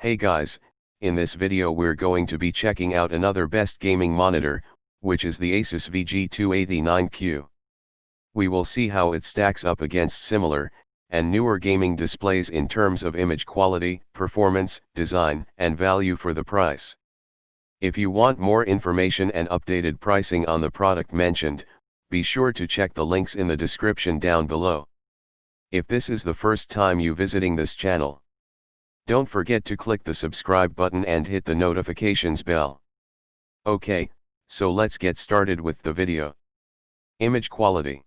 Hey guys, in this video we're going to be checking out another best gaming monitor, which is the ASUS VG289Q. We will see how it stacks up against similar and newer gaming displays in terms of image quality, performance, design, and value for the price. If you want more information and updated pricing on the product mentioned, be sure to check the links in the description down below. If this is the first time you visiting this channel, don't forget to click the subscribe button and hit the notifications bell. Okay, so let's get started with the video. Image quality.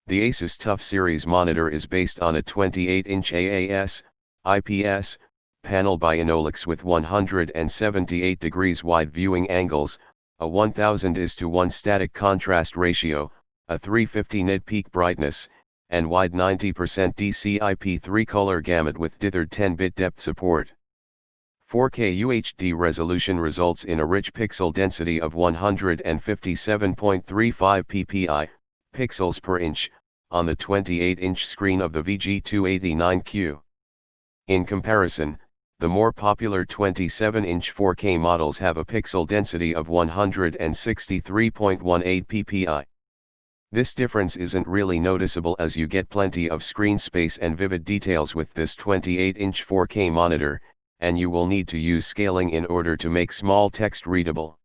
The ASUS TUF series monitor is based on a 28-inch AAS, IPS, panel by Inolux with 178 degrees wide viewing angles, a 1000:1 static contrast ratio, a 350 nit peak brightness, and wide 90% DCI-P3 color gamut with dithered 10-bit depth support. 4K UHD resolution results in a rich pixel density of 157.35 ppi, pixels per inch, on the 28-inch screen of the VG289Q. In comparison, the more popular 27-inch 4K models have a pixel density of 163.18 ppi. This difference isn't really noticeable as you get plenty of screen space and vivid details with this 28-inch 4K monitor, and you will need to use scaling in order to make small text readable.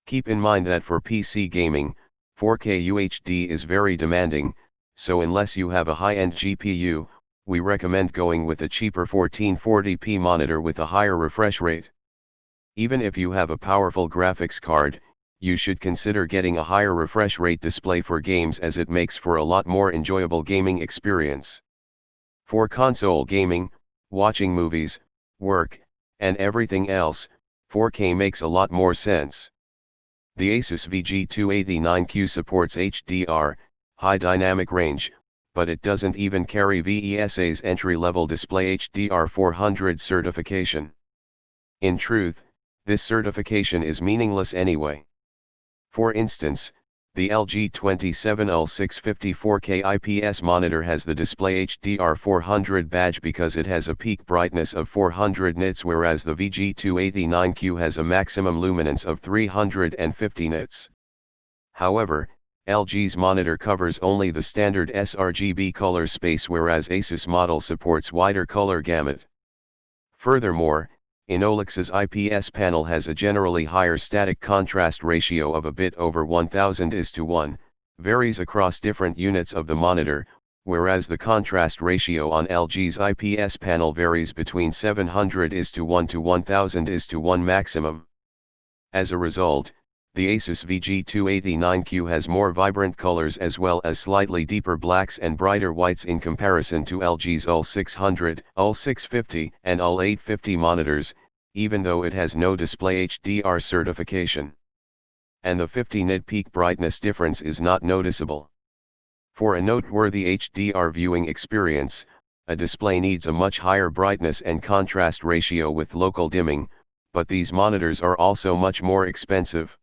Keep in mind that for PC gaming, 4K UHD is very demanding, so unless you have a high-end GPU, we recommend going with a cheaper 1440p monitor with a higher refresh rate. Even if you have a powerful graphics card, you should consider getting a higher refresh rate display for games as it makes for a lot more enjoyable gaming experience. For console gaming, watching movies, work, and everything else, 4K makes a lot more sense. The ASUS VG289Q supports HDR, high dynamic range, but it doesn't even carry VESA's entry-level display HDR 400 certification. In truth, this certification is meaningless anyway. For instance, the LG 27L650 4K IPS monitor has the display HDR 400 badge because it has a peak brightness of 400 nits, whereas the VG289Q has a maximum luminance of 350 nits. However, LG's monitor covers only the standard sRGB color space, whereas ASUS model supports wider color gamut. Furthermore, Inolux's IPS panel has a generally higher static contrast ratio of a bit over 1000:1, varies across different units of the monitor, whereas the contrast ratio on LG's IPS panel varies between 700:1 to 1000:1 maximum. As a result, the ASUS VG289Q has more vibrant colors as well as slightly deeper blacks and brighter whites in comparison to LG's UL600, UL650, and UL850 monitors, even though it has no display HDR certification. And the 50 nit peak brightness difference is not noticeable. For a noteworthy HDR viewing experience, a display needs a much higher brightness and contrast ratio with local dimming, but these monitors are also much more expensive.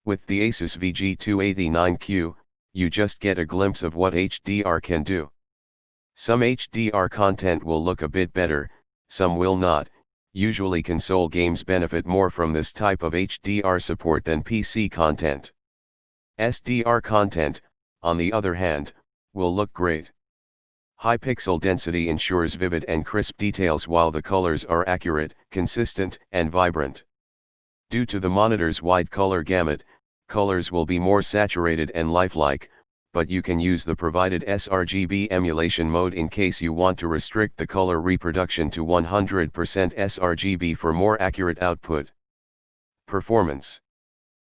With the ASUS VG289Q, you just get a glimpse of what HDR can do. Some HDR content will look a bit better, some will not. Usually console games benefit more from this type of HDR support than PC content. SDR content, on the other hand, will look great. High pixel density ensures vivid and crisp details while the colors are accurate, consistent, and vibrant. Due to the monitor's wide color gamut, colors will be more saturated and lifelike, but you can use the provided sRGB emulation mode in case you want to restrict the color reproduction to 100% sRGB for more accurate output. Performance.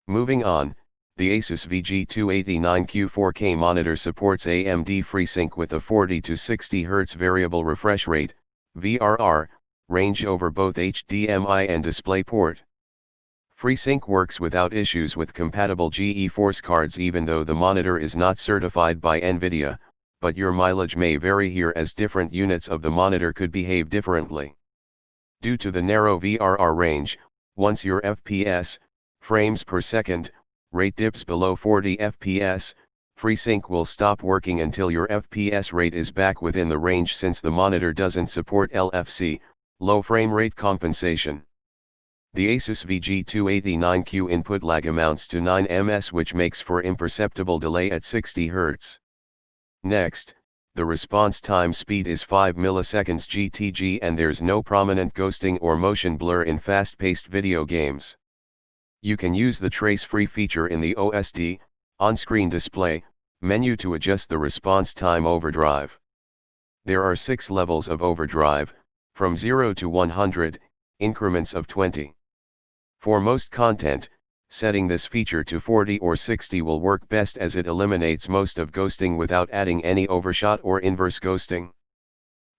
Moving on, the ASUS VG289Q 4K monitor supports AMD FreeSync with a 40 to 60 Hz variable refresh rate, VRR, range over both HDMI and DisplayPort. FreeSync works without issues with compatible GeForce cards even though the monitor is not certified by NVIDIA, but your mileage may vary here as different units of the monitor could behave differently. Due to the narrow VRR range, once your FPS, frames per second, rate dips below 40 FPS, FreeSync will stop working until your FPS rate is back within the range since the monitor doesn't support LFC, Low frame rate compensation. The ASUS VG289Q input lag amounts to 9 ms, which makes for imperceptible delay at 60 Hz. Next, the response time speed is 5 milliseconds GTG, and there's no prominent ghosting or motion blur in fast-paced video games. You can use the trace-free feature in the OSD, on-screen display, menu to adjust the response time overdrive. There are 6 levels of overdrive, from 0 to 100, increments of 20. For most content, setting this feature to 40 or 60 will work best, as it eliminates most of ghosting without adding any overshot or inverse ghosting.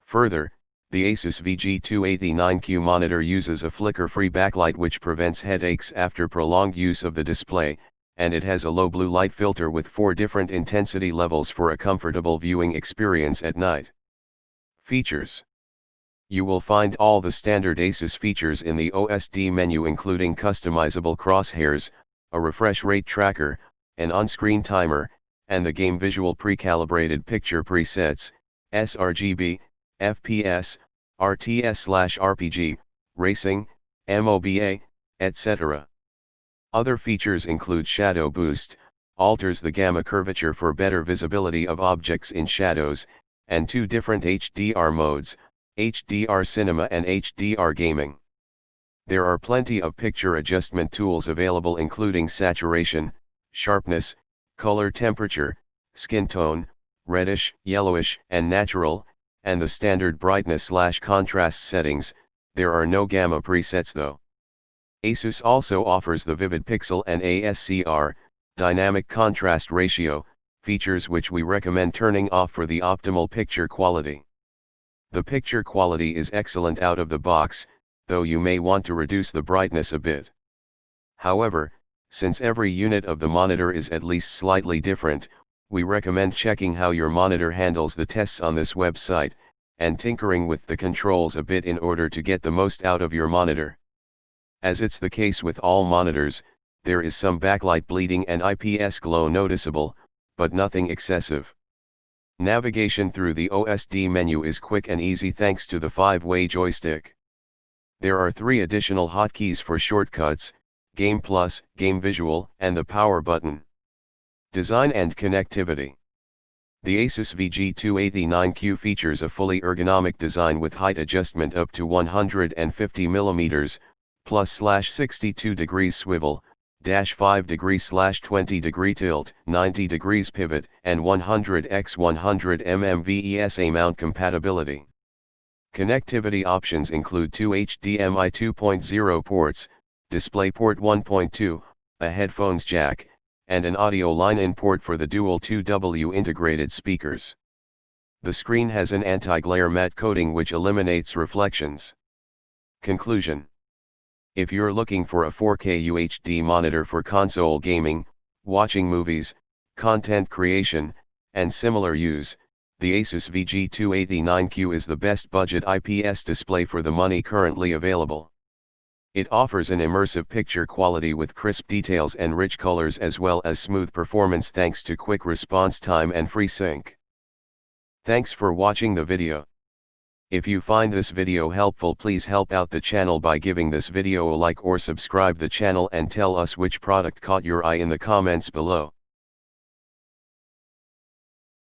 Further, the ASUS VG289Q monitor uses a flicker-free backlight which prevents headaches after prolonged use of the display, and it has a low blue light filter with 4 different intensity levels for a comfortable viewing experience at night. Features. You will find all the standard ASUS features in the OSD menu, including customizable crosshairs, a refresh rate tracker, an on-screen timer, and the game visual pre-calibrated picture presets, sRGB, FPS, RTS/RPG, racing, MOBA, etc. Other features include shadow boost, alters the gamma curvature for better visibility of objects in shadows, and 2 different HDR modes, HDR Cinema and HDR Gaming. There are plenty of picture adjustment tools available, including saturation, sharpness, color temperature, skin tone, reddish, yellowish, and natural, and the standard brightness/contrast settings. There are no gamma presets though. ASUS also offers the Vivid Pixel and ASCR, dynamic contrast ratio, features which we recommend turning off for the optimal picture quality. The picture quality is excellent out of the box, though you may want to reduce the brightness a bit. However, since every unit of the monitor is at least slightly different, we recommend checking how your monitor handles the tests on this website, and tinkering with the controls a bit in order to get the most out of your monitor. As it's the case with all monitors, there is some backlight bleeding and IPS glow noticeable, but nothing excessive. Navigation through the OSD menu is quick and easy thanks to the 5-way joystick. There are 3 additional hotkeys for shortcuts: Game Plus, Game Visual, and the power button. Design and connectivity. The ASUS VG289Q features a fully ergonomic design with height adjustment up to 150 mm, +/62 degrees swivel, -5 degrees/20 degree tilt, 90 degrees pivot, and 100x100 mm VESA mount compatibility. Connectivity options include 2 HDMI 2.0 ports, DisplayPort 1.2, a headphones jack, and an audio line-in port for the dual 2W integrated speakers. The screen has an anti-glare matte coating which eliminates reflections. Conclusion. If you're looking for a 4K UHD monitor for console gaming, watching movies, content creation, and similar use, the ASUS VG289Q is the best budget IPS display for the money currently available. It offers an immersive picture quality with crisp details and rich colors, as well as smooth performance thanks to quick response time and FreeSync. Thanks for watching the video. If you find this video helpful, please help out the channel by giving this video a like or subscribe the channel, and tell us which product caught your eye in the comments below.